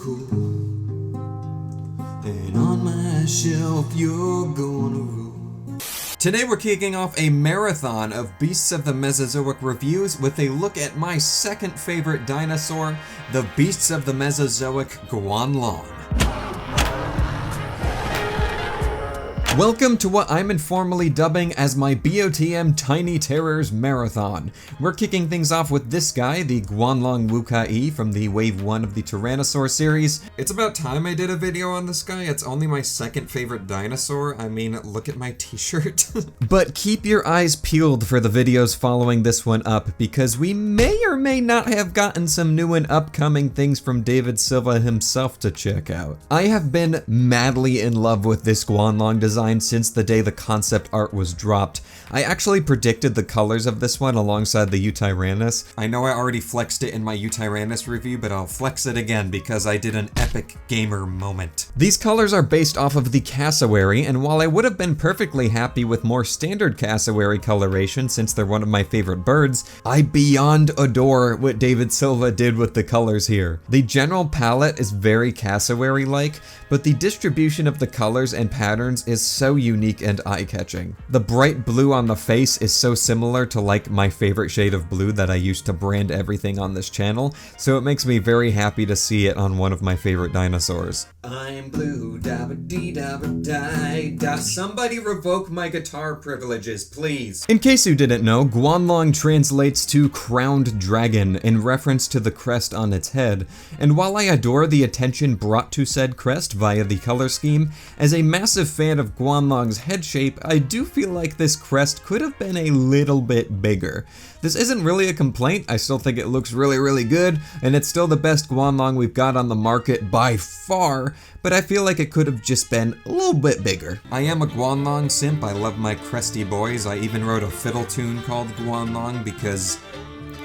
cool, and on my shelf you're gonna rule. Today we're kicking off a marathon of Beasts of the Mesozoic reviews with a look at my second favorite dinosaur, the Beasts of the Mesozoic Guanlong. Welcome to what I'm informally dubbing as my BOTM Tiny Terrors Marathon. We're kicking things off with this guy, the Guanlong Wukai from the Wave 1 of the Tyrannosaur series. It's about time I did a video on this guy. It's only my second favorite dinosaur. I mean, look at my t-shirt. But keep your eyes peeled for the videos following this one up, because we may or may not have gotten some new and upcoming things from David Silva himself to check out. I have been madly in love with this Guanlong design since the day the concept art was dropped. I actually predicted the colors of this one alongside the Utyrannus. I know I already flexed it in my Utyrannus review, but I'll flex it again because I did an epic gamer moment. These colors are based off of the cassowary, and while I would have been perfectly happy with more standard cassowary coloration since they're one of my favorite birds, I beyond adore what David Silva did with the colors here. The general palette is very cassowary-like, but the distribution of the colors and patterns is so unique and eye-catching. The bright blue on the face is so similar to like my favorite shade of blue that I used to brand everything on this channel, so it makes me very happy to see it on one of my favorite dinosaurs. I'm blue, dabba-dee-dabba-die-da. Somebody revoke my guitar privileges, please. In case you didn't know, Guanlong translates to crowned dragon in reference to the crest on its head, and while I adore the attention brought to said crest via the color scheme, as a massive fan of Guanlong's head shape, I do feel like this crest could have been a little bit bigger. This isn't really a complaint. I still think it looks really good, and it's still the best Guanlong we've got on the market by far, but I feel like it could have just been a little bit bigger. I am a Guanlong simp. I love my cresty boys. I even wrote a fiddle tune called Guanlong because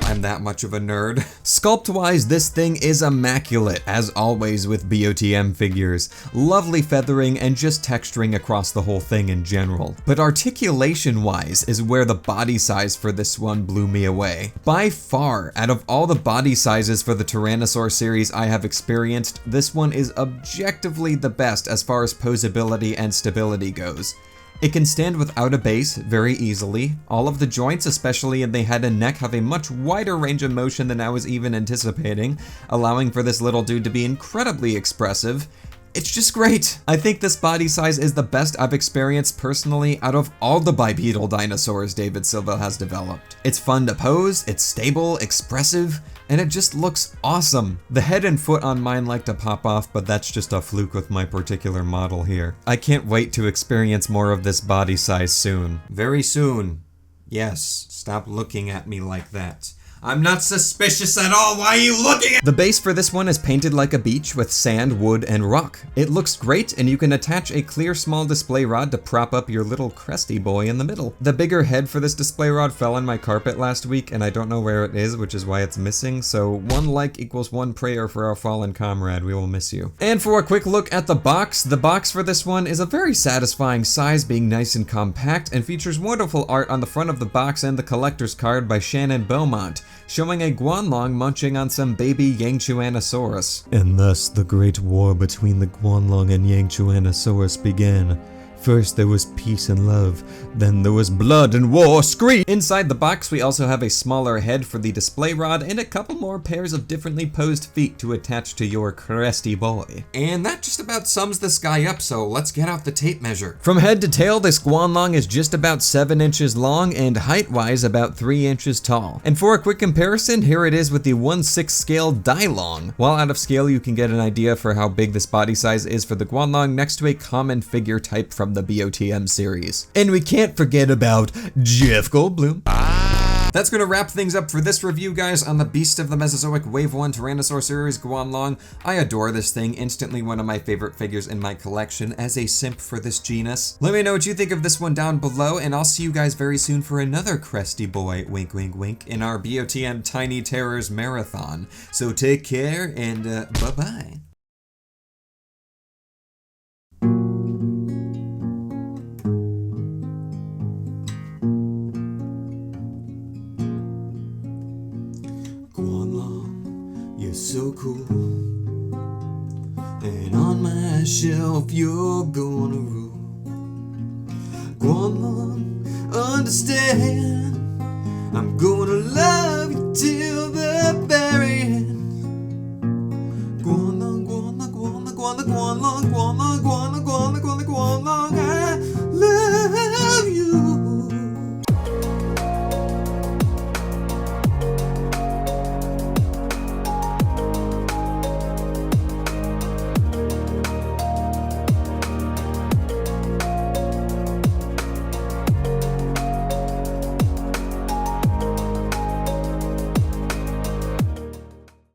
I'm that much of a nerd. Sculpt-wise, this thing is immaculate, as always with BOTM figures. Lovely feathering and just texturing across the whole thing in general. But articulation-wise is where the body size for this one blew me away. By far, out of all the body sizes for the Tyrannosaur series I have experienced, this one is objectively the best as far as posability and stability goes. It can stand without a base very easily. All of the joints, especially in the head and neck, have a much wider range of motion than I was even anticipating, allowing for this little dude to be incredibly expressive. It's just great. I think this body size is the best I've experienced personally out of all the bipedal dinosaurs David Silva has developed. It's fun to pose, it's stable, expressive, and it just looks awesome. The head and foot on mine like to pop off, but that's just a fluke with my particular model here. I can't wait to experience more of this body size soon. Very soon. Yes, stop looking at me like that. I'm not suspicious at all. Why are you looking at— The base for this one is painted like a beach with sand, wood, and rock. It looks great, and you can attach a clear small display rod to prop up your little cresty boy in the middle. The bigger head for this display rod fell on my carpet last week, and I don't know where it is, which is why it's missing, so 1 like equals 1 prayer for our fallen comrade. We will miss you. And for a quick look at the box for this one is a very satisfying size, being nice and compact, and features wonderful art on the front of the box and the collector's card by Shannon Beaumont, showing a Guanlong munching on some baby Yangchuanosaurus. And thus the great war between the Guanlong and Yangchuanosaurus began. First there was peace and love, then there was blood and war, scream! Inside the box we also have a smaller head for the display rod and a couple more pairs of differently posed feet to attach to your cresty boy. And that just about sums this guy up, so let's get out the tape measure. From head to tail, this Guanlong is just about 7 inches long and height-wise about 3 inches tall. And for a quick comparison, here it is with the 1/6 scale Dilong. While out of scale, you can get an idea for how big this body size is for the Guanlong next to a common figure type from the BOTM series. And we can't forget about Jeff Goldblum. That's gonna wrap things up for this review, guys, on the Beast of the Mesozoic Wave 1 Tyrannosaur series Guanlong. I adore this thing, instantly one of my favorite figures in my collection as a simp for this genus. Let me know what you think of this one down below, and I'll see you guys very soon for another cresty boy, wink wink wink, in our BOTM Tiny Terrors Marathon. So take care, and bye-bye. Guanlong, you're so cool, shelf, you're gonna rule. Guanlong, understand, I'm gonna love you till the very end. Guanlong, Guanlong, Guanlong, Guanlong, Guanlong, Guanlong, Guanlong, Guanlong, Guanlong, Guanlong, Guanlong.